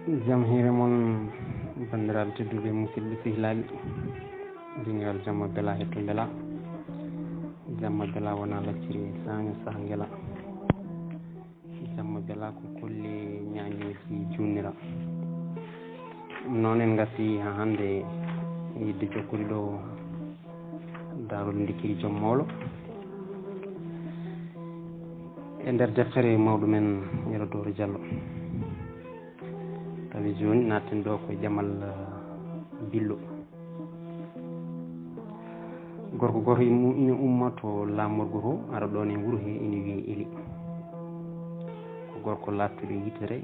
jam hiire mon bandiraɓe tedduɓe musidɓe sehilaɓe dingal jamma bela hetto beela jamma bela wona lacciri saña saaha guela jamma bela ko kolle ñañoji jurnira noon en garti ha hande yidde jokkude ɗo darol dikkiri joom mawlo e nder deftere mawɗo men Yero Diallo tawi joni natten ɗo koye jamal billo gorko goto ina umma to lamorgo to ara ɗon e wuuro he ina wiye Eli ko gorko lattuɗo yitere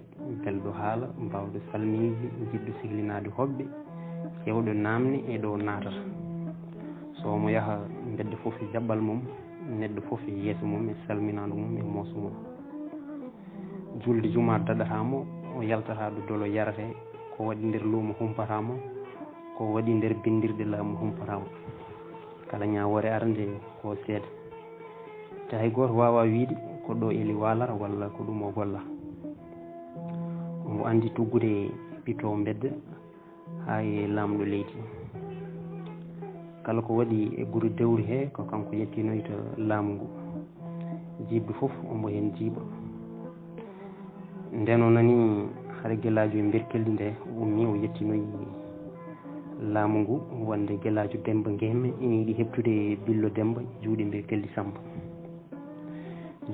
belɗo haala mbawɗo salminde jiɗɗo sehlinade hoɓɓe hewɗo namde e ɗo natata so omo yaaha bedde foof e jaɓɓal mum neɗɗo foof e yeeso mum e salminadu mum e mooso mum julde juma daɗatamo o yaltata ɗo dolo yarate ko waɗi nder luumo humpatamo ko waɗi nder bindirɗe laamu humpatamo kala ñawore arde ko seeda te hay goto wawa wiide ko ɗo Eli walata walla ko ɗum o golla omo andi tuggude ɓittowo bedda ha e lamɗo leydi kala ko waɗi e guure dewri he ko kanko yettinoyto laamu ngu jiɗɗo foof omo hen jiiɓa nden o nani haɗa guelajo e berkelli nde ummi o yettinoyi laamu ngu wonde guelajo Demba Guémé ina yiiɗi hebtude Billo Demba juuɗe berkelli Samba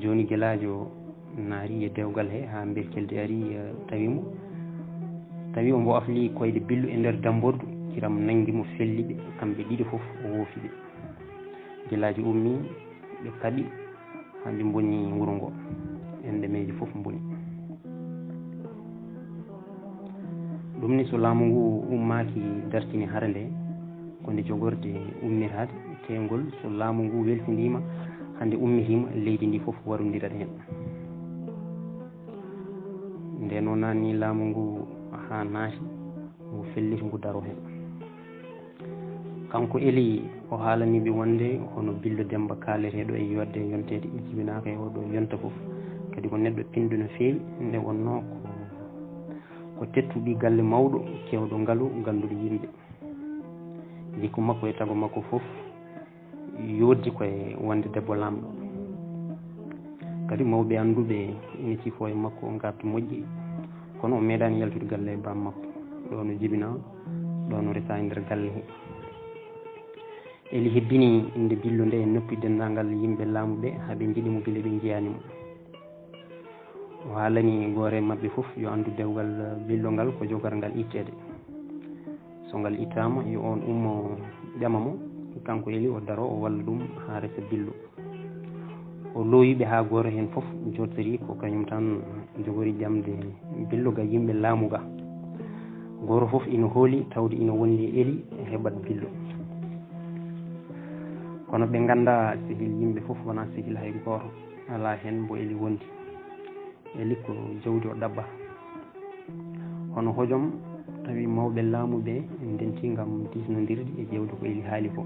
joni guelajo naari e dewgal he ha berkeldi ari tawimo tawi ombo afli koyde Billo e nder dambordu kiram nanguimo felliɓe kamɓe ɗiɗi foof o woofiɓe guelaji ummi ɓe paaɗi haɓe bonni wuuro ngo enɗemeji foof boni ɗum ni so laamu ngu ummaki dartini hara nde konde jogorde ummirade teygol so laamu ngu weltidima hande ummitima leydi ndi foof warodirat hen nden o nanni laamu ngu ha naati ngu felliti ngu daro hen kanko Eli o haalaniɓe wonde hono Billo Demba kaleteɗo e yodde yontede jibinaka e oɗo yonta foof kadi ko neɗɗo pinɗo no fewi nde wonno ko tettuɗi galle mawɗo kewɗo ngaalu ganduɗo yimɓe jikku makko e taago makko foof yoddi koye wonde debbo lamɗo kadi mawɓe anduɓe ina cifo e makko gartu moƴƴi kono o meeɗani yaltude galle e bam makko ɗo no jibina ɗo no resa e nder galle he Eli hebbini inde Billo nde e noppi dendagal yimɓe laamuɓe haaɓe jiiɗimo guila ɓe jiyanimo o haalani goore mabɓe foof yo andu dewgal Billo ngal ko jogar ngal ittede so ngal ittama yo on ummo ƴamamo kanko Eli o daro o walla ɗum ha resa Billo o looyiɓe ha goto hen foof jottori ko kañum tan jogori ƴamde Billo ga yimɓe laamu ga goto foof ina hooli tawde ina wonni Eli heɓat Billo kono ɓe ganda sehil yimɓe foof wona sehil hay goto ala hen mbo Eli wondi Eli ko jawdi o ɗaɓɓata hono hojom tawi mawɓe laamuɓe ndenti gam disnodirde e ƴewde ko Eli haali ko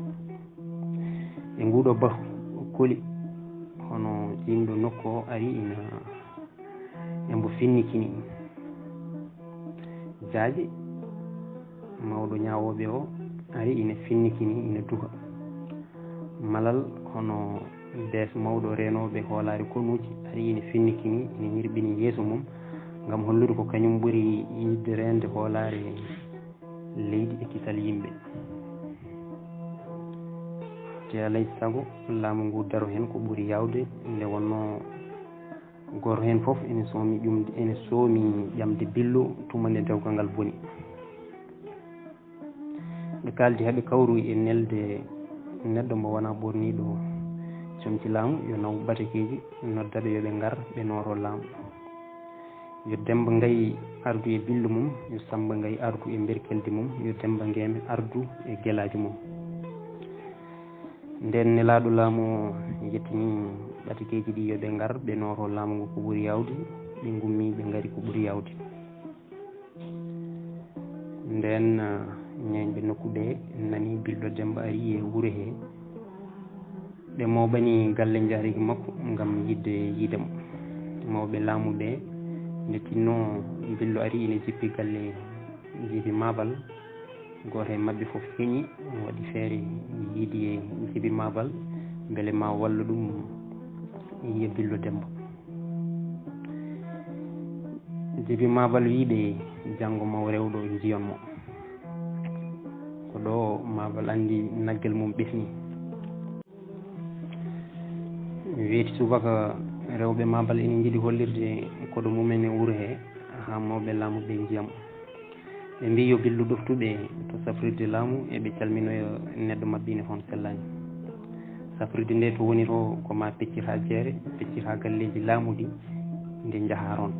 e nguɗo baatu kooli hono yimɗo nokku o ari ina embo finnikini jaaje mawɗo ñawoɓe o ari ina finnikini ina duha malal hono des mawɗo renoɓe hoolare konuji ari ina finnikini ina ñirɓini yeeso mum gam hollude ko kañum ɓuuri yidde rende hoolare leydi e kisal yimɓe te alay saago laamu ngu daro hen ko ɓuuri yawde nde wonno goto hen foof ene soomi ƴamde Billo tumande dewgal ngal boni ɓe kaldi haaɓe kawru e nelde neɗɗo mo wona ɓorniɗo comci laamu yo naw batekeji noddaɓe yooɓe ngar ɓe nooro laamu yo Demba Gaye ardu e Billo mum yo Samba Gaye ardu e berkeldi mum yo Demba Guémé ardu e guelaji mum nden nelaɗo laamu yettini ɓatekeji ɗi yooɓe ngar ɓe nooro laamu ngu ko ɓuuri yawde ɓe gummi ɓe gaari ko ɓuuri yawde nden ñeñɓe nokku ɓe nani Billo Demba ari e wuuro he ɓe mawɓani galle jaariki makko gam yidde yiidemo mawɓe laamu ɓe nde tinno billo ari ine jippi galle Djiby Mabal goto e mabɓe fof heeñi waɗi feere yiidi e Djiby Mabal beele ma walla ɗum yiya Billo Demba. Djiby Mabal wiiɓe janngo maw rewɗo jiyonmo ko ɗo Mabal anndi naggel mum ɓesni. Weeti subaka rewɓe Mabal ene jiiɗi hollirde koɗo mumen e wuro he haa mawɓe laamu ɓe njiyam ɓe mbi yo Billo ɗoftuɓe to safrirde laamu eɓe calminoya neɗɗo maɓɓe ine toon sellani. Safrirde nde to woni to ko ma peccir ha jeere peccir ha galleji laamu ɗi nde jaha toon.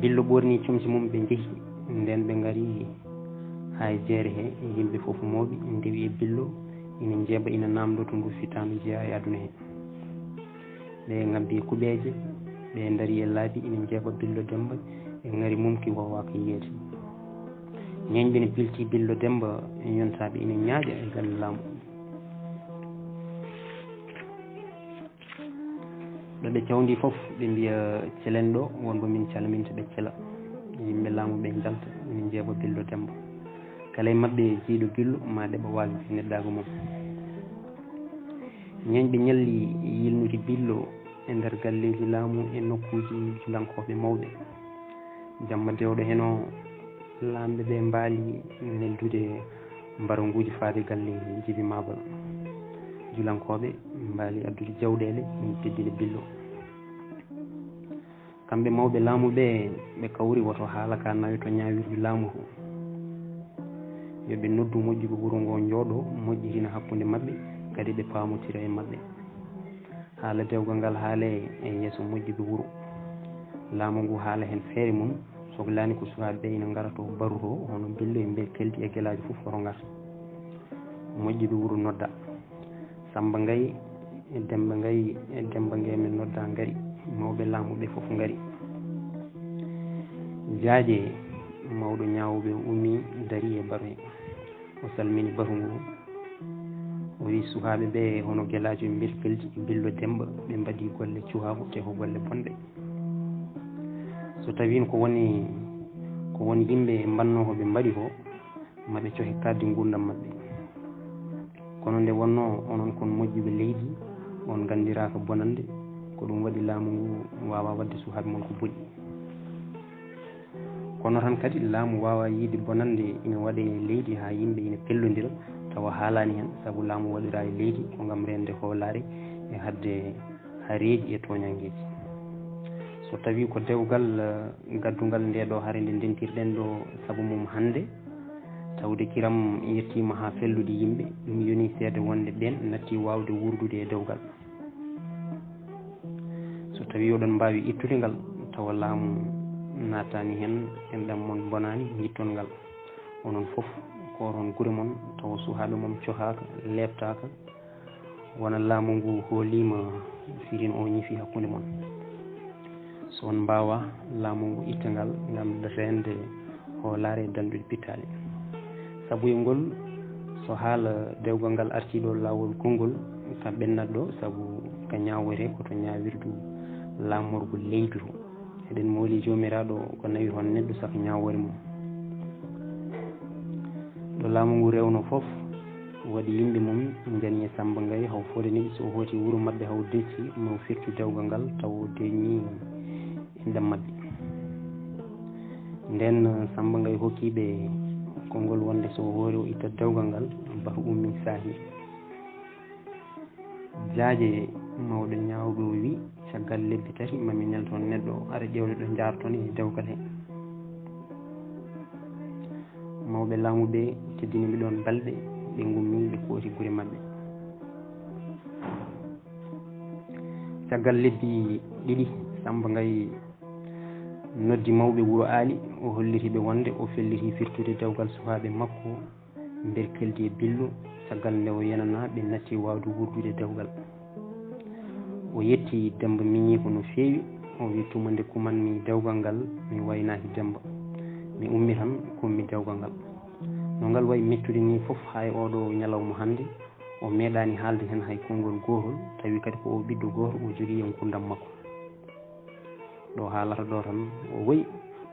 Billo ɓorni comci mum ɓe jeehi nden ɓe ngari ha e jeere he yimɓe fof mawɓe ndewi e Billo ina jeeba ina namdo to ndu fitanu jeeya e aduna he. ɓe ngabbi kuɓeje ɓe daari e laabi ina jeeba Billo Demba e ngari mumki wowaka yiyeede. ñeñɓe ne pilti Billo Demba e yontaɓe ina ñaaƴa e galle laamu. ɗo ɓe cawdi fof ɓe mbiya celen ɗo wonbo min calminta ɓe cela yimɓe laamu ɓe jalta ina jeeba Billo Demba kala e maɓɓe jiiɗo Billo ma ɗeɓa waasde neɗɗago mum. ñeñɓe ñalli yilnude Billo e nder galleji laamu e nokkuji julankoɓe mawɓe. jamma dewɗo heno lamɓe ɓe mbaali neldude mbaranguji faade galle Djiby Mabal. julankoɓe mbaali addude jawɗele teddide Billo. kamɓe mawɓe laamu ɓe ɓe kawri woto haala ka nawi to ñawirde laamu to yoɓe noddu moƴƴuɓe wuro ngo jooɗo moƴƴirina hakkude maɓɓe kadi ɓe paamotira e maɓɓe. haala dewgal ngal haale e yeeso moƴƴuɓe wuro. laamu ngu haala hen feere mum sohlani ko sukaɓe ɓe ina ngara to baru to hono Billo e kelti e guelaji fof oto ngar. moƴƴuɓe wuro nodda Samba Gaye e Demba Gaye e Demba Ngeme nodda ngari mawɓe laamu ɓe fof ngari. jaaje mawɗo ñawuɓe ummi dari e baru he o salmini baru ngu o wi sukaɓe ɓe hono guelaji ɓe kelti e Billo Demba ɓe mbaɗi golle cuhagu te ko golle bonɗe. so tawino ko woni yimɓe mbanno ko ɓe mbaɗi ko maɓe cohe kadde gurdam maɓɓe. kono nde wonno onon kon moƴƴuɓe leydi on gandiraka bonande ko ɗum waɗi laamu ngu wawa wadde sukaɓe mon ko boɗi. kono tan kadi laamu wawa yiide bonande ina waɗe e leydi ha yimɓe ina pellodira tawa haalani hen saabu laamu waɗira e leydi ko gam rende hoolare e hadde hareji e toñangueji. so tawi ko dewgal gaddugal nde ɗo haare nde dentirɗen ɗo saabu mum hande tawde kiram yettima ha fellude yimɓe ɗum yoni seede wonde ɓen natti wawde wurdude e dewgal. so tawi oɗon mbawi ittude ngal tawa laamu natani hen enɗam mon bonani jitton ngal onon foof ko toon guure mon tawa sukaɓe mon cohaka lebtaka wona laamu ngu hoolima firin o ñifi hakkude mon. so on mbawa laamu ngu itta ngal gam rende hoolare e dandude pittali. saabu e ngol so haala dewgal ngal artiɗo lawol konngol ka ɓennat ɗo saabu ka ñawoyte koto ñawirdu laamorgo leydi to eɗen mooli jomiraɗo ko nawi hon neɗɗo saka ñawore mum. ɗo laamu ngu rewno foof waɗi yimɓe mum jani e Samba Gaye haw fode ni so hooti wuuro mabɓe haw decci mo firtu dewgal ngal taw deñi e ndem maɓɓe. nden Samba Gaye hokkiɓe konngol wonde so hoori o itta dewgal ngal bato ummi saahi. jaaje mawɗo ñawɓe o wi caggal lebbi tati mami nelton neɗɗo aɗa ƴewde ɗo jarton e dewgal he. mawɓe laamu ɓe teddiniɓe ɗon balɗe ɓe gummi ɓe kooti guure maɓɓe. caggal lebbi ɗiɗi Samba Gaye noddi mawɓe wuro aali o hollitiɓe wonde o felliti firtude dewgal sukaɓe makko nder keldi e Billo caggal nde o yenana ɓe natti wawde wurdude dewgal. o yetti Demba miñi ko no feewi o wi tuma nde kumanmi dewgal ngal mi waynaki Demba mi ummi tan kummi dewgal ngal. no ngal wayi mettude ni foof ha e oɗo ñalawma hande o meeɗani haalde hen hay konngol gotol tawi kadi ko o ɓiɗɗo goto o jogui e gurdam makko. ɗo haalata ɗo tan o woyi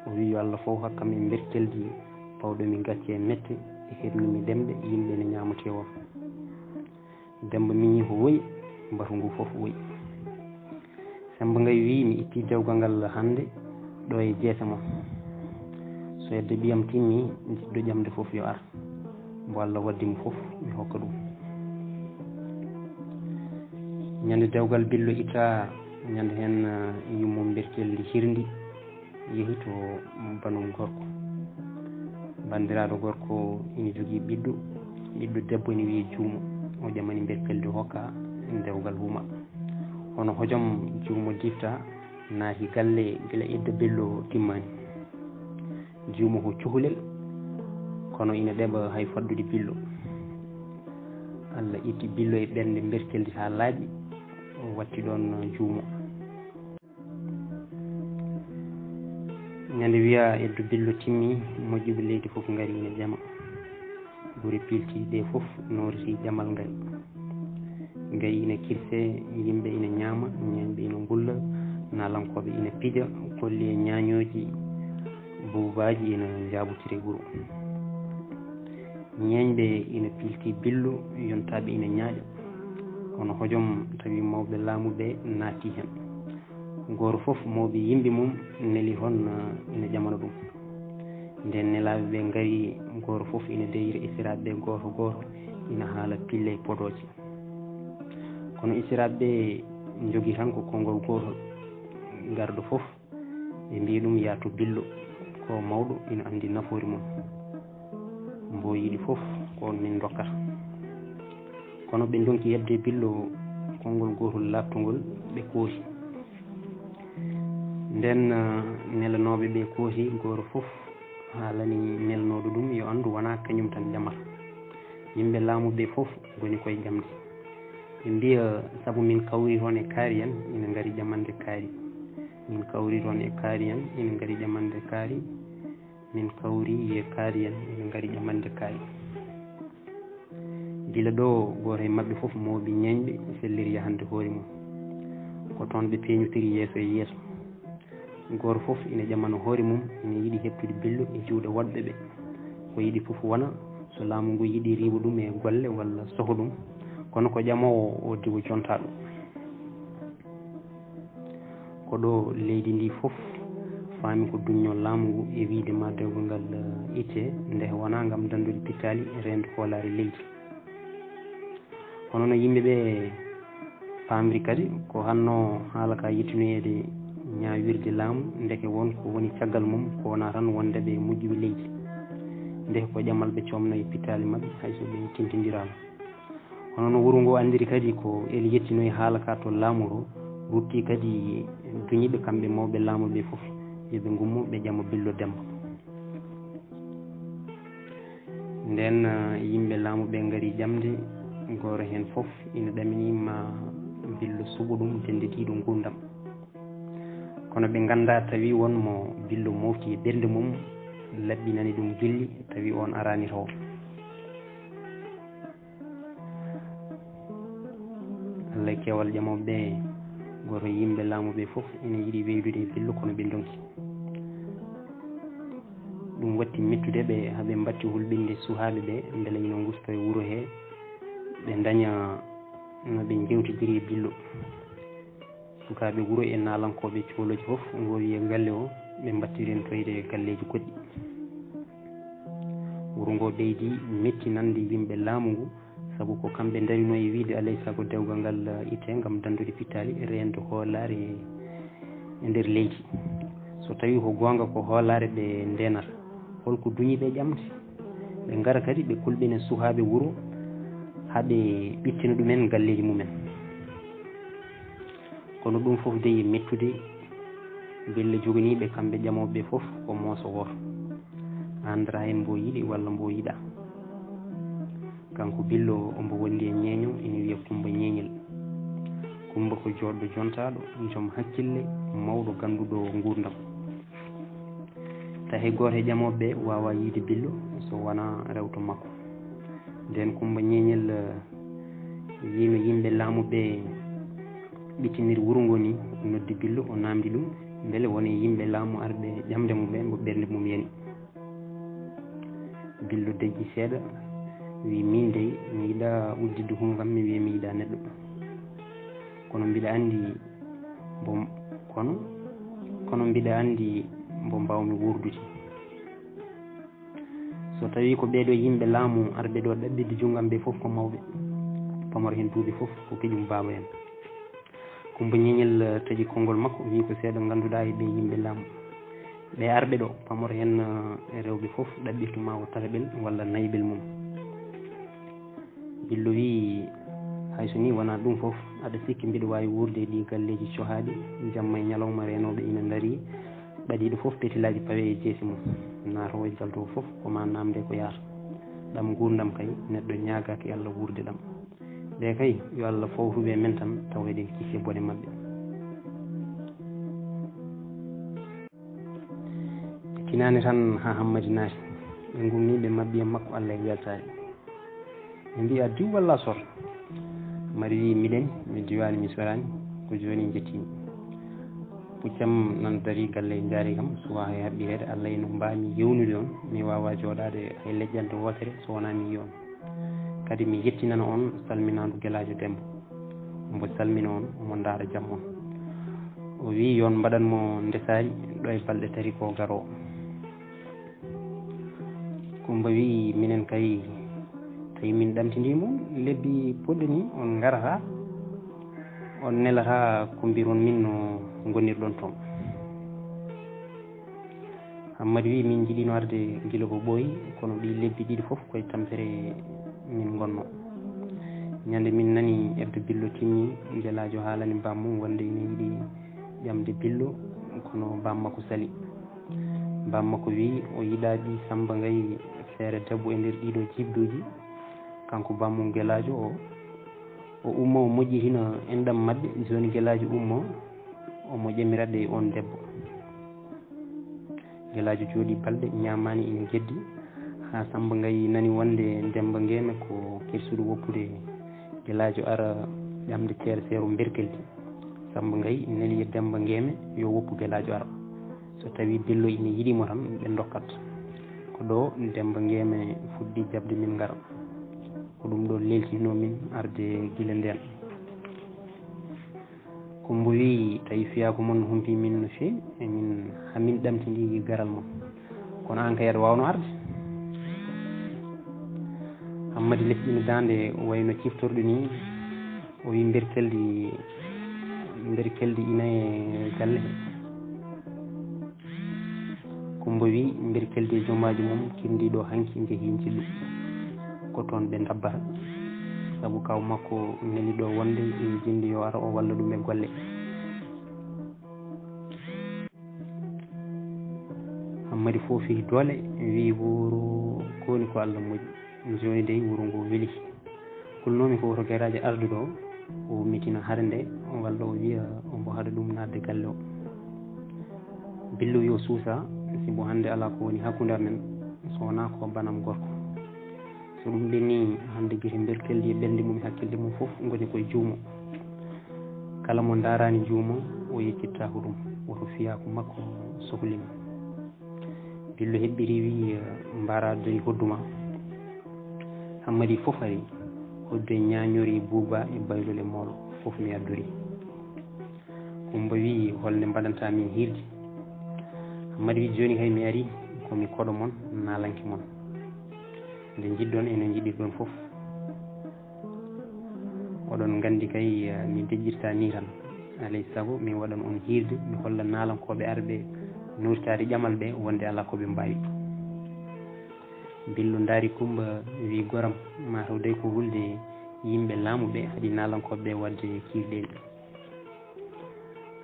o wi yo Allah fof hakkami berkeldi pawɗomi gacce e mette e hirnimi demɗe yimɓe ne ñamate o demba miñi ko woyi mbatu ngu fof woyi Samba Gaye wi mi itti dewgal ngal hannde ɗo e jeetama so yedde ɓiyam timmi jiɗɗo ƴamde fof yo ar mbo Allah waddimo fof mi hokka ɗum ñande dewgal billo itta ñande hen yummo berkeldi hirndi yehi to banum gorko bandiraɗo gorko ina jogui ɓiɗɗo debbo ene wiye juumo o ƴamani berkeldi hokka dewgal huma hono hojom juumo difta naati galle gila idda bello timmani juumo ko cuhlel kono ina ɗeɓa hay faddude billo Allah itti billo e ɓernde berkeldi ha laaɓi watti ɗon juumo ñande wiya eddu billo timmi moƴƴuɓe leydi fof ngari ina ƴama ɓuri piltiɗe fof noriti ƴamal ngal Gaye ina kirse yimɓe ina ñaama ñañɓe ina ngulla nalankoɓe ina pija kolli e ñañoji buubaji ina jabotiri wuuro ñeñɓe ina pilti billo yontaɓe ina ñaaƴa kono hojom tawi mawɓe laamuɓe naati hen goto fof mawɓe yimɓe mum neli hon ina ƴamana ɗum nden nelaɓe ɓe ngari goto fof ina deyira isiraɓe goto goto ina haala pille e podoje kono isiraɓe jogui tan ko konngol gotol garɗo fof ɓe mbi ɗum yaatu billo ko mawɗo ina andi nafoore mum mbo yiɗi fof ko on min dokkata kono ɓe donki yebde billo konngol gotol labtugol ɓe kooti nden nelanoɓe ɓe kooti goto fof haalani nelnoɗo ɗum yo andu wona kañum tan ƴamata yimɓe laamuɓe fof goni koye ƴamde ɓe mbiya saabu min kawri toon e kaari en ina ngari ƴamande kaari min kawri toon e kaari en ina ngari ƴamande kaari min kawri e kaari en ina ngari ƴamande kaari gila ɗo goto e mabɓe fof mawɓe ñeñɓe selliri yahande hoore mum ko toon ɓe peñotiri yeeso e yeeso goto fof ina ƴamano hoore mum ina yiiɗi heptude billo e juuɗe woɗɓe ɓe ko yiiɗi fof wona so laamu ngu yiiɗi riiba ɗum e golle walla soho ɗum kono ko ƴamowo o diwo jontaɗo ko ɗo leydi ndi fof faami ko duñño laamu ngu e wiide ma dewgal ngal itte nde wona gam dandude pittali rende hoolare leydi hono no yimɓeɓe paamri kadi ko hanno haala ka yettinoyede ñawirde laamu ndeke won ko woni caggal mum ko wona tan wondeɓe moƴƴuɓe leydi ndeke ko ƴamal ɓe comno e pittali mabɓe hayso ɓe tintidirama hono no wuuro ngo andiri kadi ko ele yettinoye haala ka to laamu to rutti kadi duñiɓe kamɓe mawɓe laamuɓe fof yoɓe gummo ɓe ƴama billo demba nden yimɓe laamuɓe ngari ƴamde goto hen fof ina ɗaminima billo suɓo ɗum dendetiɗo gurdam kono ɓe ganda tawi wonmo billo mofti e ɓernde mum laɓɓinani ɗum gilli tawi on arani taw Allah e kewal ƴamoɓe goto yimɓe laamuɓe fof ina yiiɗi weydude e billo kono ɓe donki ɗum watti mettude ɓe haaɓe mbatti hulɓinde suhaɓe ɓe beele ina gusto e wuuro he ɓe daña no ɓe jewtidiri e billo sukaɓe wuuro e nalankoɓe cohloji fof ngo wiye galle o ɓe mbattiren toyde galleji goɗɗi wuuro ngo ɓeydi mettinande yimɓe laamu ngu saabu ko kamɓe darino e wiide alay saago dewgal ngal itte gam dandude pittali rende hoolare e nder leydi so tawi ko gonga ko hoolare ɓe ndenata holko duñiɓe ƴamde ɓe gara kadi ɓe kulɓina suhaɓe wuuro haaɓe ɓittina ɗumen galleji mumen kono ɗum fof deyi mettude belle joganiɓe kamɓe ƴamoɓe fof ko mooso woto andra hen mbo yiiɗi walla mbo yiiɗa kanko billo ombo wondi e ñeeño ina wiya Kumba ñeeñel Kumba ko joɗɗo jontaɗo joom hakkille mawɗo ganduɗo gurdam tawi goto e ƴamoɓe wawa yiide billo so wona rewto makko nden Kumba ñeeñel yino yimɓe laamuɓe ɓittiniri wuuro ngo ni noddi billo o namdi ɗum beele woni yimɓe laamu arɓe ƴamde mum ɓe mbo ɓernde mum yani. Billo dejji seeɗa wi min dey mi yiɗa uddidde hungam mi wiya mi yiɗa neɗɗo, kono mbiɗa anndi kono mbiɗa anndi mbo mbawmi wurdude. So tawi ko ɓeeɗo yimɓe laamu arɓe ɗo ɗaɓɓidde junngam ɓe fof ko mawɓe pamaro hen duuɓi fof ko keƴum baaba en. Kumba ñeñel taƴi konngol makko wi ko seeɗa ngannduɗaa e ɓe yimɓe laamu ɓe arɓe ɗo pamaro hen rewɓe fof ɗaɓɓirtuma o tataɓel walla nayiɓel mum. Billo wi hayso ni wona ɗum fof aɗa sikki mbiɗa wawi wurde e ɗi galleji cohaaɗi jamma e ñalawma renoɓe ina daari ɓaɗiɗo fof petilaji pawe e jeesi mum naatowo e jaltowo fof koma namde ko yaata ɗam gurdam kay neɗɗo ñaagaki Allah wurde ɗam ɓe kay yo Allah fawtuɓe men tan tawa eɗen kiisi bone mabɓe. Tinani tan ha hammadi naati ɓe gumniɓe mabɓiyam makko Allah e weltare ɓe mbi a diw walla sor mari wi miɗen mi diwani mi sorani ko joni jettimi puccam nan dari galle jaari kam suwa hay haɓɓirede Allah eno mbami yewnude on mi wawa joɗade hay lejjande wotere so wona mi yi on kadi mi yettinana on salminadu Guelajo Demba mbo salmina on omo daara jaam on o wi yon mbaɗanmo ndesari ɗo e balɗe tari ko garo Kumba wi minen kay tawi min ɗamtidimo lebbi poɗɗe ni on garata on nelata ko mbiron min no gonirɗon toon. Hammadou wi min jiiɗino arde guila ko ɓooyi kono ɗi lebbi ɗiɗi fof koye tampere min gonno ñande min nani ebde Billo timmi Guelajo haalani bammum wonde ine yiiɗi ƴamde Billo kono bammakko sali bammakko wi o yiɗaɗi Samba Gaye feere debbo e nder ɗiɗo jibduji kanko bammum Guelajo o ummo o moƴƴitina enɗam maɓɓe joni Guelajo ummo omo ƴamiratɗe e on debbo Guelajo jooɗi balɗe ñamani ina geddi ha Samba Gaye nani wonde Demba Ngeme ko kirsuɗo woppude Guelajo ara ƴamde ceere seero berkeldi Samba Gaye neli e Demba Ngeme yo woppu Guelajo ara so tawi Billo ina yiɗimo tan ɓe dokkat ko ɗo Demba Ngeme fuɗɗi jabde min ngara ko ɗum ɗo leltino min arde guila nden Kumba wi tawi fiyako moon humpi min no fewi emin hamin ɗamtidi garal moon kono an kay aɗa wawno arde Hammadi lesɗini dande wayno ciftorɗo ni o wi berkeldi ina e galle he Kumba wi berkeldi e jomaji mum kirdiɗo hanki jeehi jillu ko toon ɓe dabbata saabu kaw makko neli ɗo wonde ina jindi yo ara o walla ɗum e golle Hammadi foofi doole wi wuro koni ko Allah moƴƴi joni dey wuro ngo weeli kulnomi ko woto Gueraji arduɗo o mitina hare nde walla o wiya ombo haɗa ɗum nadde galle o Billo yo suusa sibo hande ala ko woni hakkude amen so wona ko banam gorko so ɗum ɓenni hande guite berkeldi e ɓerde mum hakkille mum fof goni koye juumo kala mo darani juumo o yeccittako ɗum woto fiyako makko sohlima Billo heɓɓiri wi mbara doyi hodduma Hammadi fof ari hodde ñañori Bouba e baylol e Mawlo fof mi addori Kumba wi holde mbaɗanta min hirde Hammadi wi joni kay mi ari komi koɗo moon nalanke moon nde jiddon ene jiɗirɗon fof oɗon gandi kay mi dejjirta ni tan alay saago mi waɗan on hirde mi holla nalankoɓe arɓe nurtade ƴamal ɓe wonde ala koɓe mbawi Billo daari Kumba wi goram mataw day ko hulde yimɓe laamu ɓe haɗi nalankoɓe wadde kirɗeli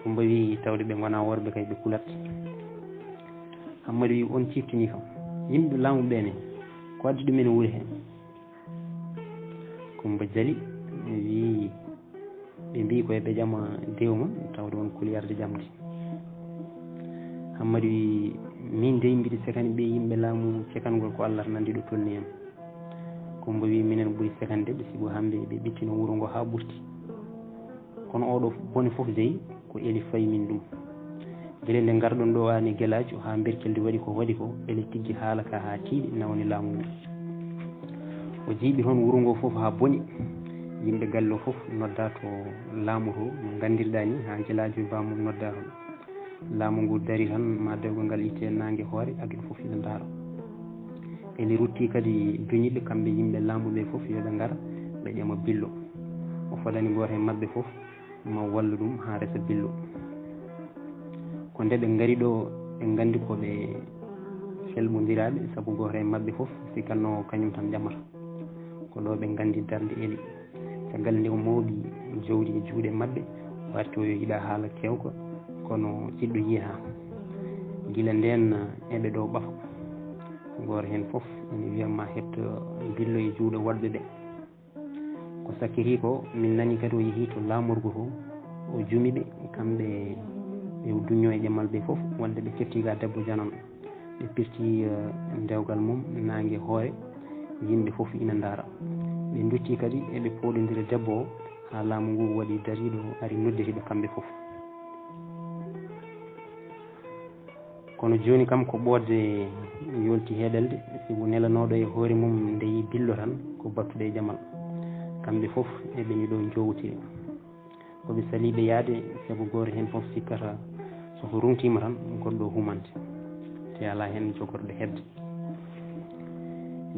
Kumba wi tawde ɓe gona worɓe kay ɓe kulat Hammadi wi on ciftini kam yimɓe laamu ɓene ko addi ɗumen wuuri he Kumba jali wi ɓe mbi koye ɓe ƴama dewma tawde won kuliyarde ƴamde Hammadi wi min dey mbiɗa sekani ɓe yimɓe laamu cekangol ko Allah nandi ɗo tolni en Kumba wi minen ɓuuri sekande ɓe sigo hamɓe ɓe ɓittino wuuro ngo ha ɓurti kono oɗo bone fof dey ko eli fayi min ɗum gele nde garɗon ɗo ani guelaji ha berkeldi waɗi ko waɗi ko ɓele tiggi haala ka ha tiiɗi nawni laamu ngu o jiiɓi toon wuro ngo fof ha boni yimɓe galle o fof nodda to laamu to no gandirɗa ni ha guelaji bamum nodda toon laamu ngu dari tan ma dewgal ngal itte nangue hoore aduɗo fof ina daaro eli rutti kadi duñiɓe kamɓe yimɓe laamuɓe fof yoɓe gara ɓe ƴama billo o fadani goto e mabɓe fof ma wallu ɗum ha resa billo ko nde ɓe gaari ɗo ɓe gandi koɓe felɓodiraɓe saabu goto e mabɓe fof sikkanno kañum tan ƴamata ko ɗo ɓe gandi darde eli caggal nde o mooɓi jawdi e juuɗe mabɓe warti o yiiɗa haala kewka kono jiɗɗo yiiha guila nden eɓe ɗo ɓafa goto hen foof ene wiyatma hetto billo e juuɗe woɗɓe ɓe ko sakkiri ko min nani kadi o yeehi to laamorgo to o jumiɓe kamɓe ɓe duño e ƴemal ɓe foof wonde ɓe ketti ga debbo janano ɓe pirti dewgal mum nangue hoore yimɓe foof ina daara ɓe dutti kadi eɓe poɗodira debbo o ha laamu ngu waɗi dariɗo ari noddiriɓe kamɓe foof kono joni kam ko ɓoodde yolti heɗelde sibu nelanoɗo e hoore mum ndeyi billo tan ko battuɗe e jamal kamɓe foof eɓeni ɗo jowtiri koɓe saliɓe yaade saabu goto hen foof sikkata soko rumtima tan goɗɗo humante te ala hen jogorɗo hedde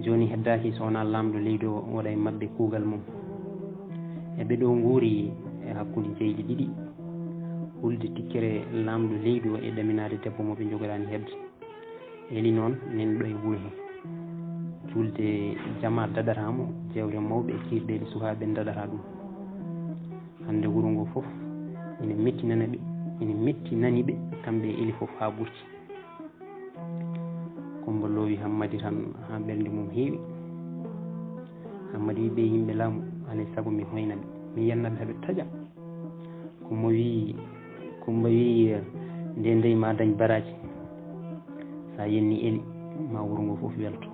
joni heddaki sowona lamɗo leydi o waɗa e mabɓe kuugal mum eɓe ɗo guuri e hakkude jeyɗi ɗiɗi hulde tikkere lamɗo leydi o e ɗaminade debbo moɓe jogorani hedde eli noon nani ɗo e wuuro he julde jama daɗatamo jewte mawɓe e kirɗele sukaɓe daɗata ɗum hande wuuro ngo foof ene mettinanaɓe ene mettinaniɓe kamɓe e eli foof ha ɓurti Coumba Lowi Hammadi tan ha ɓernde mum heewi Hammadi wiɓe yimɓe laamu alay saago mi hoynaɓe mi yennaɓe haɓe taaƴa Coumba wi nde ndeyi ma dañ baraji sa yenni eli ma wuuro ngo foof welto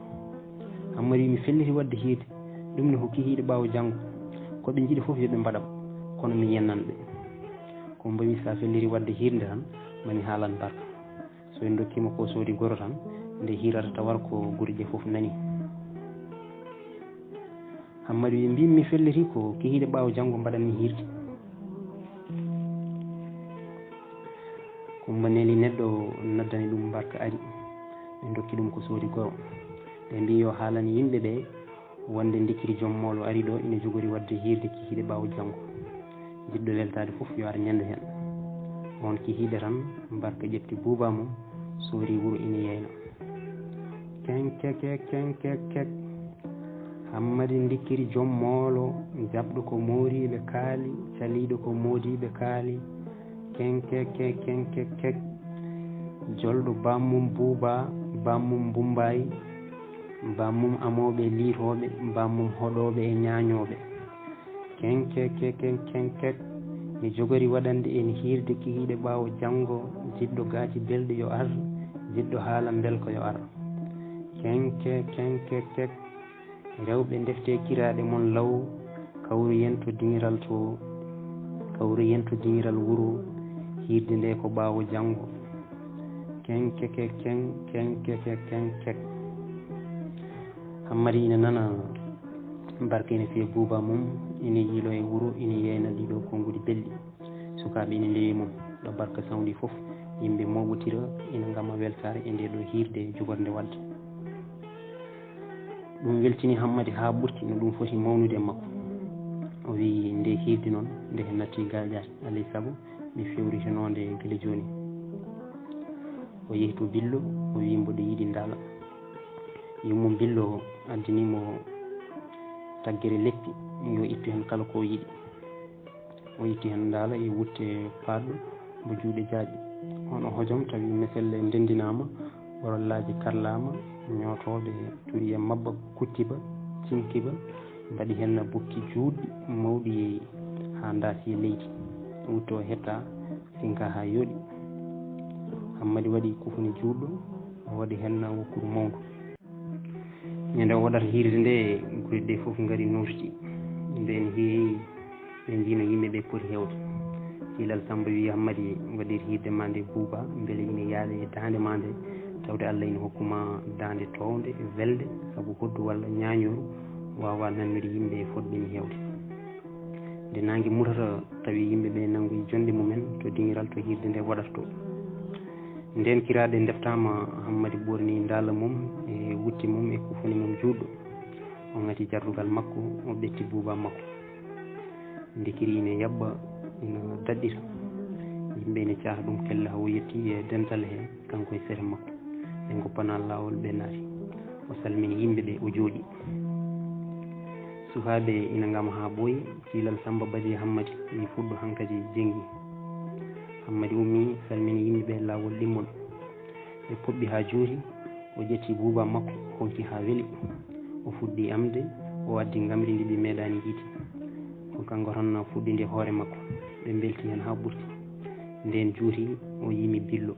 Hammadi wi mi felliti wadde hiide ɗum ne ko kihiɗe ɓaawo janggo koɓe jiiɗi foof yoɓe mbaɗam kono mi yennanɓe Coumba wi sa felliti wadde hirde tan mani haalan barka so en dokkima ko soodi goro tan nde hirata tawar ko guri ɗe foof nani Hammadi wi mbimi mi felliti ko kihiɗe ɓaawo janggo mbaɗanmi hirde Coumba neli neɗɗo noddani ɗum barka ari ɓe dokki ɗum ko soodi goro ɓe mbi yo haalani yimɓe ɓe wonde dikkiri joom molo ari ɗo ina jogori wadde hirde kihiɗe ɓaawo janggo jiɗɗo weltade foof yo ar ñande hen on kihiɗe tan barka ƴefti buuba mum soori wuuro ina yeyna kenkekekek Hammadi dikkiri joom moolo jaɓɗo ko moriɓe kaali caliɗo ko modiɓe kaali kenkekekek jolɗo bammum buuba bammum Bumbayi bammum amoɓe liitoɓe bammum hoɗoɓe e ñañoɓe kenkekekek mi jogori waɗande en hirde kihiɗe ɓaawo janggo jiɗɗo gaaci belɗo yo ar jiɗɗo haala belko yo ar kenkekekek rewɓe defte kiraɗe mon law kawru yento dingiral to kawru yento dingiral wuuro hirde nde ko ɓaawo janggo kenkekekek Hammadi ina nana barka ene fiya buuba mum ina yiilo e wuuro ina yeyna ɗiɗo konngudi belɗi sukaɓe ina ndewi mum ɗo barka sawdi foof yimɓe moɓotira ina gama weltare e nde ɗo hirde jogorde wadde ɗum weltini Hammadi ha ɓurti no ɗum foti mawnude e makko o wi nde hirde noon nde hen natti gaƴƴade alay saago mi fewritanode guila joni o yeehi to billo o wi mboɗo yiiɗi ndaala yummo billo addinimo taggere leppi yo ittu hen kala ko yiɗi o itti hen ndaala e wutte paɗɗo mo juuɗe jaaƴe ono hojom tawi meselle ndendinama orollaji karlama ñootoɓe turi e mabba kuttiba cinkiba mbaɗi hen bukki juutɗi mawɗi ha daasi leydi wutto hetta sinka ha yooɗi Hammadi waɗi kufuni juutɗo o waɗi hen wokkuru mawndu e nde waɗata hirde nde guri ɗe foof ngari nurti nde en heewi ɓe mbino yimɓe ɓe poti hewde kilal Samba wi Hammadi waɗiri hidde ma nde Bouba beele ine yaaɗe e dande ma nde tawde Allah ine hokkuma dande towde welde saabu hoddu walla ñañoru wawa nannude yimɓe fotɓe mi hewde nde nangue mutata tawi yimɓeɓe nanggoyi jonde mumen to dingiral to hirde nde waɗata to nden kiraɗe deftama Hammadi ɓorni dalla mum e wutti mum e kufuni mum juɗɗo o gati jardugal makko o ɓetti Bouba makko nde kiri ine yabɓa ina daɗɗita yimɓe ine caaha ɗum kelle hawo yetti e dental he kanko e sere makko ɓe goppana lawol ɓe naati o salmini yimɓeɓe o jooɗi sukaɓe ina gama ha ɓooyi kilal Samba Badji Hammadi wi fuɗɗo hankkadi jengi Hammadi ummi salmini yimɓeɓe lawol limmol ɓe poɓɓi ha juuti o ƴetti Bouba makko honki ha weeli o fuɗɗi amde o addi gamri ndi ɓe meeɗani yiide ko kanko tan fuɗɗinde hoore makko ɓe belti hen ha ɓurti nden juuti o yimi Billo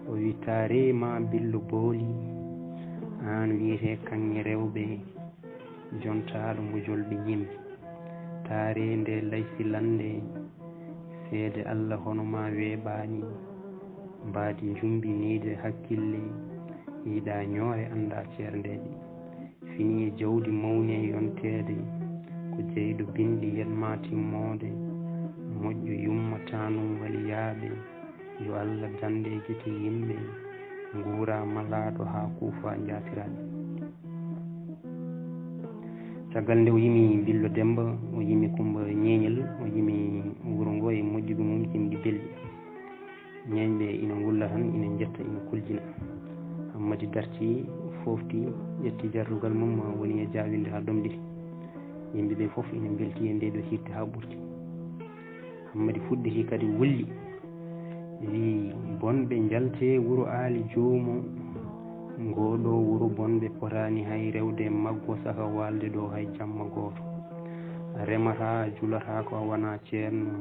o wi taare ma Billo booli an wiyete kanŋe rewɓe jontaɗo mo jolɓe ñimɓe taare nde laysilande seede Allah hono ma weeɓani mbaadi jumbinide hakkille yiiɗa ñoore anda ceerndeje fini e jawdi mawni e yontede ko jeyɗo binɗi yetma timmode moƴƴo yummatanum waliyaaɓe yo Allah dande gite yimɓe nguura malaɗo ha kuufa jaatiraɓe caggal nde o yimi Billo Demba o yimi Coumba Ñeñel o yimi wuro ngo e moƴƴuɓe mum jimɗi belɗi ñeñɓe ina ngulla tan ina jetta ina kuljina Hammadi darti fofti ƴetti jarrugal mum woni e jawinde ha domɗiti yimɓeɓe foof ina belti e ndeɗo hirde ha ɓurti Hammadi fuɗɗiti kadi wulli wi bonɓe jalte wuro aali joomu ngoɗo wuro bonɓe potani hay rewde maggo saka walde ɗo hay jamma goto a remata julata ko a wona ceerno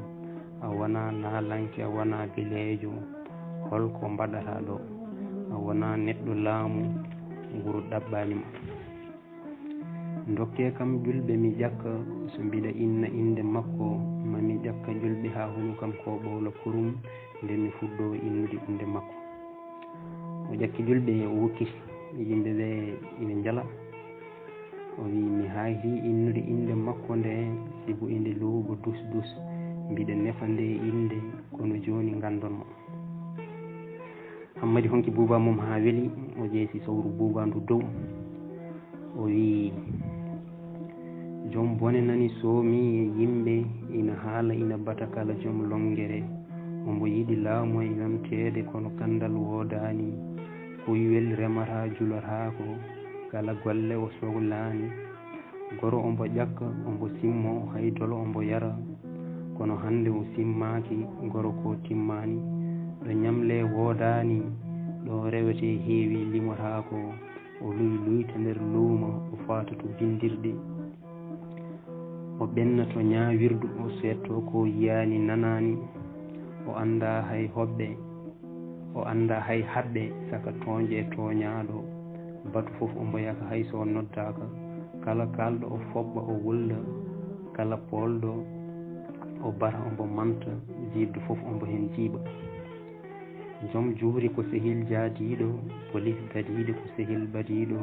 a wona naalanke a wona bileejo holko mbaɗata ɗo a wona neɗɗo laamu wuro ɗaɓɓanima dokke kam julɓe mi ƴakka so mbiɗa inna inde makko mami ƴakka julɓe ha hunu kam ko ɓowla kurum nde mi fuɗɗo innude inde makko o ƴakki julɓe o wokkiti yimɓeɓe ina jala o wi mi hayri innude inde makko nde sibu inde luuɓo dus mbiɗa nefa nde inde kono joni gandonmo Hammadi honki Bouba mum ha weeli o ƴeesi sawru Bouba ndu dow o wi joom bone nani soomi e yimɓe ina haala ina bata kala joom longere ombo yiɗi laamu e yontede kono kandal woodani kuyuwel remata julatako kala golle o sohlani goro ombo ƴakka ombo simmo hay dolo ombo yara kono hande o simmaki goro ko timmani ɗo ñamle woodani ɗo rewete heewi limotako o luyta nder luuma o fata to bindirɗe o ɓenna to ñawirdu o setto ko yiyani nanani o anda hay hoɓɓe o anda hay haɓɓe saka toñje e toñaɗo batu foof ombo yaka hay so noddaka kala kalɗo o foɓɓa o wulla kala polɗo o bara ombo manta jibdu foof ombo hen jiiɓa joom juuri ko sehil jaadiɗo police gadiɗo ko sehil badiɗo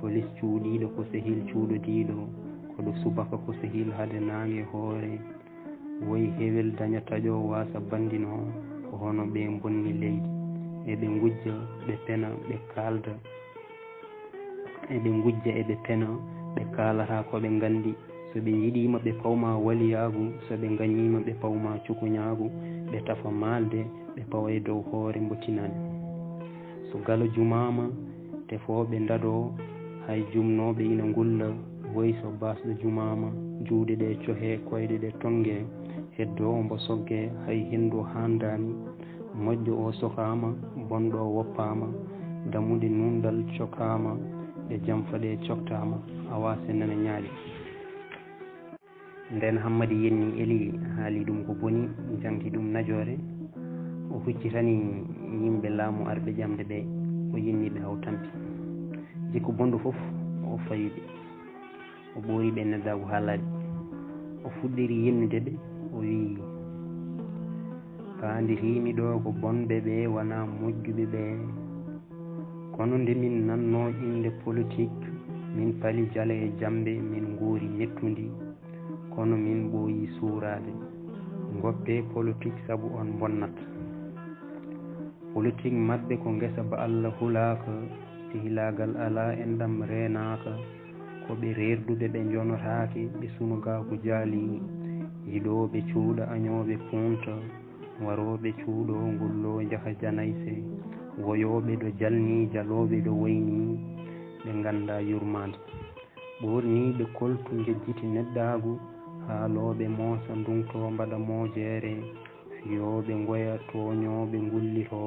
police cuuɗiɗo ko sehil cuuɗodiɗo koɗo subaka ko sehil hade nangue hoore woyi hewel daña taƴo wasa bandino ko hono ɓe bonni leydi eɓe gujja ɓe pena ɓe kalda eɓe gujja eɓe pena ɓe kalata koɓe gandi so ɓe yiɗima ɓe pawma waliyagu so ɓe gañima ɓe pawma cukuñagu ɓe tafa malde ɓe pawa e dow hoore mbo tinani so galo jumama tefoɓe daɗo hay jumnoɓe ina gulla woyi so basɗo jumama juuɗe ɗe cohe koyɗe ɗe tongue heddo mbo sogge hay hendu handani moƴƴo o sokama bonɗo o woppama dammude nundal cokama ɗe jamfaɗe coktama awa sennana ñaali nden Hammadi yenni eli haali ɗum ko boni jangti ɗum najore o huccitani yimɓe laamu arɓe ƴamde ɓe o yenniɓe haw tampi jikku bonɗo foof o fayiɓe o ɓooriɓe neddago haalaji o fuɗɗiri yennude ɓe o wi faandirimi ɗo ko bonɓe ɓe wona moƴƴuɓe ɓe kono nde min nanno inde politique min pali jala e jambe min nguuri mettundi kono min ɓooyi suurade goppe politique sabu on bonnat politique maɓɓe ko ngesa ba Allah hulaka hilagal ala en ɗam renaka ko ɓe rerduɓe ɓe jonotake ɓe sunugaku jaali yiɗoɓe cuuɗa añoɓe punta waroɓe cuuɗo ngullo jaka janayse woyoɓe ɗo jalni jaloɓe ɗo wayni ɓe ganda yurmade ɓorniɓe koltu jejjiti neddagu haaloɓe moosa ndungto mbaɗa moojere fiyoɓe goya toñoɓe ngullito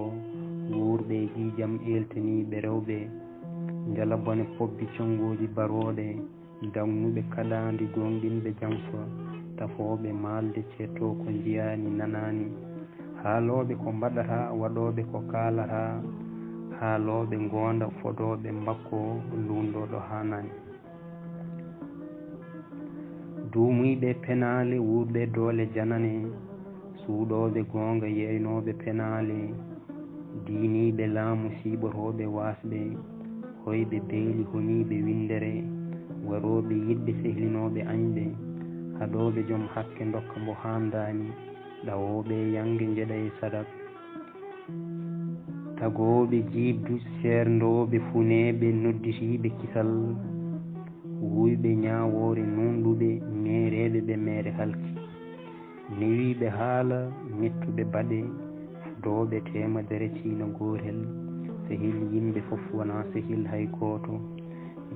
wurɓe ƴiƴam eltaniɓe rewɓe jala bone pobbi congoji baroɗe dawnuɓe kaɗandi gonɗinɓe jamfa tafoɓe malde cetto ko jiyani nanani haaloɓe ko mbaɗata waɗoɓe ko kalata haaloɓe gonda fodoɓe mbakko lundoɗo hanani duumuyɓe penale wurɓe doole janane suuɗoɓe gonga yeynoɓe penale diiniɓe laamu siɓotoɓe wasɓe hoyɓe beeli honiɓe windere waroɓe yiɗɓe sehlinoɓe añɓe haɗoɓe joom hakke dokka mbo handani ɗawoɓe yange jeeɗa e sadak tagoɓe jibdu serdoɓe funeɓe nodditiɓe kisal wuyɓe ñawore nunɗuɓe mereɓe ɓe mere halki newiɓe haala mettuɓe baɗe fudoɓe temadere ciina gotel sehil yimɓe fof wona sehil hay goto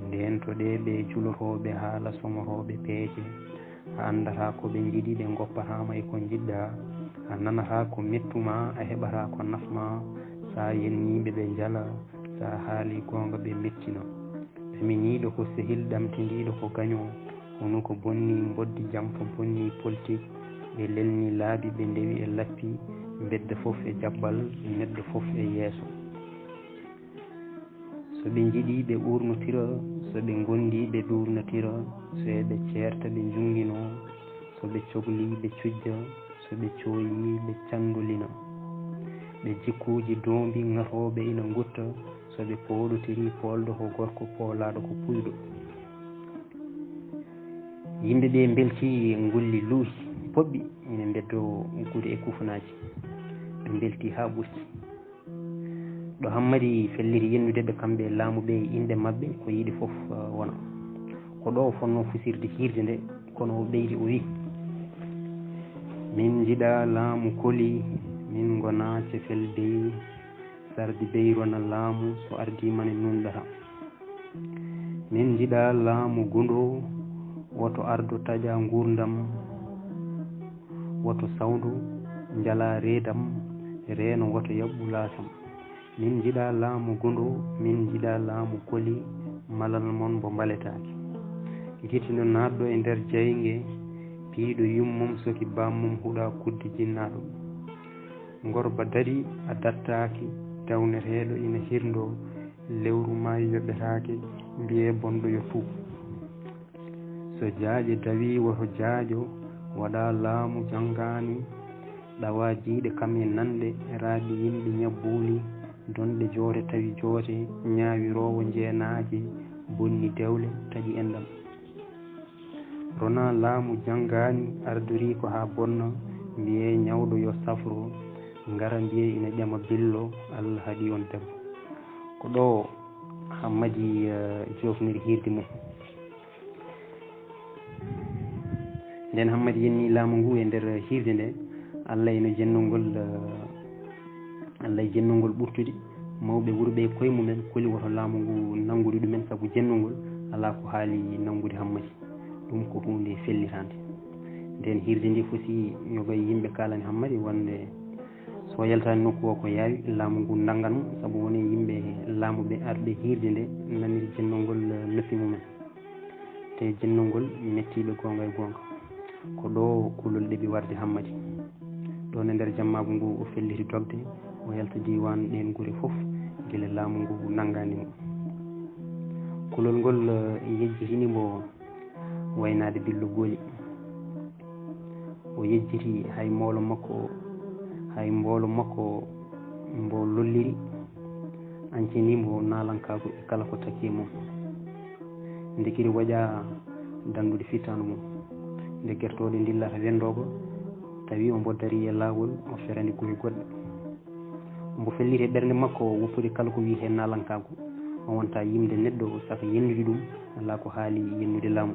ndentoɗe ɓe julotoɓe haala somotoɓe peeje a andata ko ɓe jiiɗi ɓe goppatama e ko jiɗɗa a nanata ko mettuma a heɓata ko nafma sa yenniɓe ɓe jala sa haali gonga ɓe mettina feminiɗo ko sehil ɗamtidiɗo ko gaño hono ko bonni boddi jamfa bonni politique ɓe lelni laabi ɓe ndewi e lappi bedda fof e jabbal neɗɗo fof e yeeso so ɓe jiiɗi ɓe urnotira so ɓe gondi ɓe ɗurnotira so ɓe ceerta ɓe jungino so ɓe cohli ɓe cujja so ɓe cooyi ɓe candolina ɓe jikkuji dombi ngatoɓe ina gutta so ɓe poɗotiri polɗo ko gorko poolaɗo ko puyɗo yimɓe ɓe belti gulli luuhi poɓɓi ina beddo gude e kufunaji ɓe belti ha ɓurti ɗo hammadi felliti yennudeɓe kamɓe laamuɓe inde mabɓe ko yiiɗi foof wona ko ɗo fonno fusirde hirde nde kono o ɓeydi o wi min jiɗa laamu koli min gona cefel dey sardi beyrona laamu so ardimane nunɗata min jiɗa laamu gundo woto ardo taƴa gurdam woto sawdu jala reedam reeno woto yaɓɓu laasam min jiɗa laamu gundo min jiɗa laamu koli malal mon mbo baletake gitino naatɗo e nder jayge piiɗo yummum soki bammum huuɗa kudde jinnaɗo gorba dari a dattaki dawneteɗo ina hirdo lewru ma yoɓetake mbiye bonɗo yo tuub so jaaƴe dawi woto jaaƴo waɗa laamu janngani ɗawa jiiɗe kam e nanɗe raaɓi yimɓe ñabbuli donɗe joote tawi joote ñaawirowo jeenaaje bonni dewle taƴi enɗam rona laamu janngani ardori ko ha bonna mbiye ñawɗo yo safro ngara mbiye ina ƴama billo Allah haɗi on debbo ko ɗo hammadi jofniri hirde mum nden hammadi yenni laamu ngu e nder hirde nde Allah eno jennongol Allah e jennongol ɓurtude mawɓe wuurɓe koye mumen koli woto laamu ngu nanngude ɗumen sabu jennongol ala ko haali nanngude hammadi ɗum ko hunde fellitande nden hirde ndi fosi yogoye yimɓe kalani hammadi wonde so yaltani nokku o ko yaawi laamu ngu nanngan sabu woni yimɓe laamuɓe arɓe hirde nde nanir jennongol noppi mumen te jennongol mettiɓe gonga e gonga ko ɗo kulol ɗeɓi warde hammadi ɗon e nder jammagu ngu o felliti dogde o yalta diwan ɗen guure fof guila laamu ngu nanganimo kulol ngol yejjitinimo waynade billo booli o yejjiti hay moolo makko hay mboolo makko mbo lolliri ancini mbo nalankago e kala ko taki e mum nde kiri waƴa dandude fitanu mum nde guertoɗe dillata wendogo tawi ombo dari e lawol o ferani guure goɗɗe ombo felliti e ɓernde makko woppude kala ko wiite nalankago o wonta yimde neɗɗo saka yennude ɗum ala ko haali yennude laamu